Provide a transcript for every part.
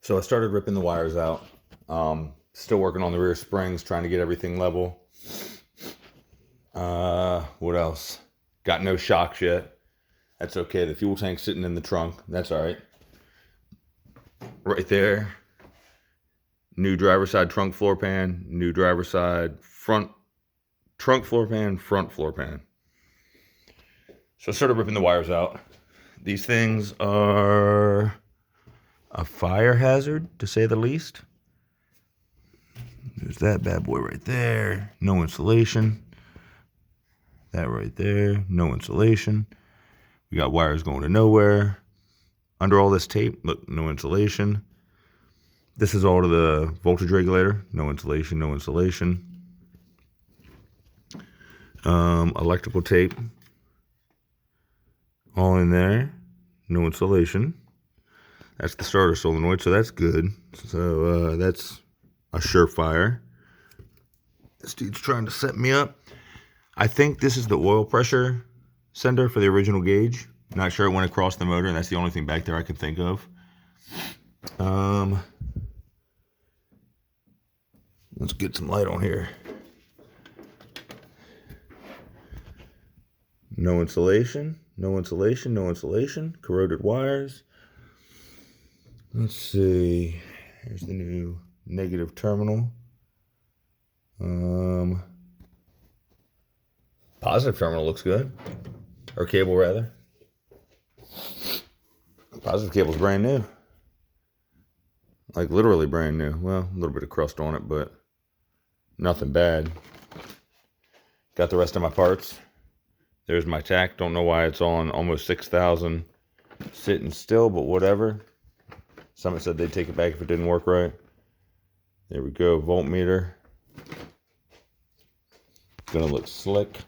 So I started ripping the wires out. Still working on the rear springs, trying to get everything level. What else? Got no shocks yet. That's okay. The fuel tank's sitting in the trunk. That's all right. Right there. New driver's side trunk floor pan. New driver's side front trunk floor pan, front floor pan. So I started ripping the wires out. These things are a fire hazard, to say the least. There's that bad boy right there. No insulation. That right there. No insulation. We got wires going to nowhere. Under all this tape, look, no insulation. This is all to the voltage regulator. No insulation, no insulation. Electrical tape. All in there. No insulation. That's the starter solenoid, so that's good. So that's a surefire. This dude's trying to set me up. I think this is the oil pressure sender for the original gauge. Not sure it went across the motor, and that's the only thing back there I can think of. Let's get some light on here. No insulation, no insulation, no insulation. Corroded wires. Let's see. Here's the new negative terminal. Positive terminal looks good. Or cable, rather. Positive cable's brand new. Like, literally brand new. Well, a little bit of crust on it, but nothing bad. Got the rest of my parts. There's my tack. Don't know why it's on almost 6,000 sitting still, but whatever. Someone said they'd take it back if it didn't work right. There we go, voltmeter. Gonna look slick.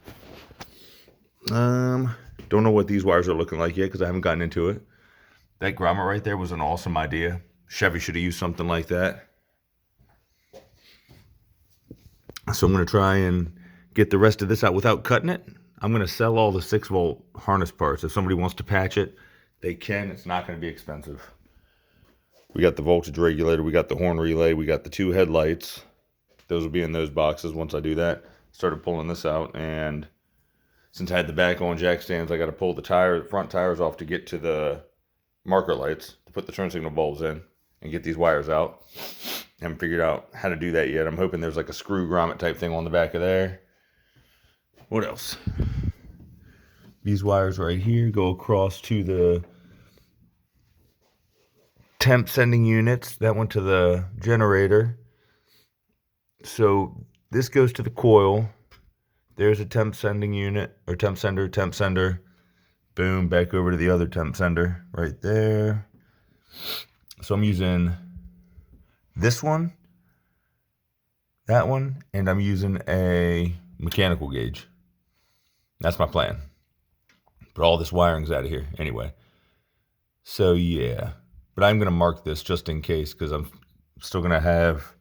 Don't know what these wires are looking like yet because I haven't gotten into it. That grommet right there was an awesome idea. Chevy should have used something like that. So I'm gonna try and get the rest of this out without cutting it. I'm gonna sell all the 6-volt harness parts. If somebody wants to patch it, they can. It's not gonna be expensive. We got the voltage regulator, we got the horn relay, we got the 2 headlights. Those will be in those boxes once I do that. Started pulling this out, and since I had the back on jack stands, I got to pull the front tires off to get to the marker lights to put the turn signal bulbs in and get these wires out. I haven't figured out how to do that yet. I'm hoping there's like a screw grommet type thing on the back of there. What else? These wires right here go across to the temp sending units. That went to the generator. So this goes to the coil. There's a temp sending unit, or temp sender. Boom, back over to the other temp sender right there. So I'm using this one, that one, and I'm using a mechanical gauge. That's my plan. But all this wiring's out of here anyway. So yeah, but I'm gonna mark this just in case because I'm still gonna have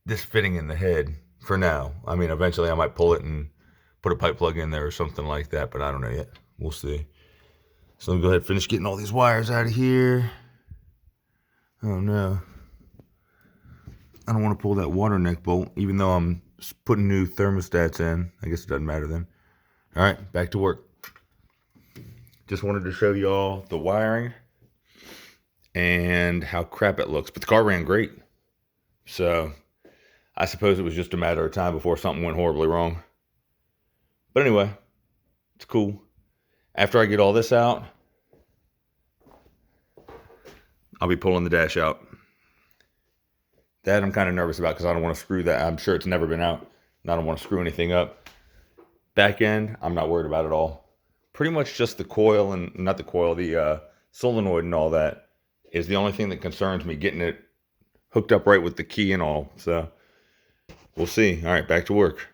this fitting in the head for now. I mean, eventually I might pull it and put a pipe plug in there or something like that, but I don't know yet. We'll see. So let me go ahead and finish getting all these wires out of here. Oh no. I don't want to pull that water neck bolt, even though I'm putting new thermostats in. I guess it doesn't matter then. All right, back to work. Just wanted to show y'all the wiring and how crap it looks. But the car ran great. So I suppose it was just a matter of time before something went horribly wrong. But anyway, it's cool. After I get all this out, I'll be pulling the dash out. That I'm kind of nervous about because I don't want to screw that. I'm sure it's never been out, and I don't want to screw anything up. Back end, I'm not worried about it all. Pretty much just the coil, and not the coil, the solenoid and all that is the only thing that concerns me, getting it hooked up right with the key and all. So we'll see. All right, back to work.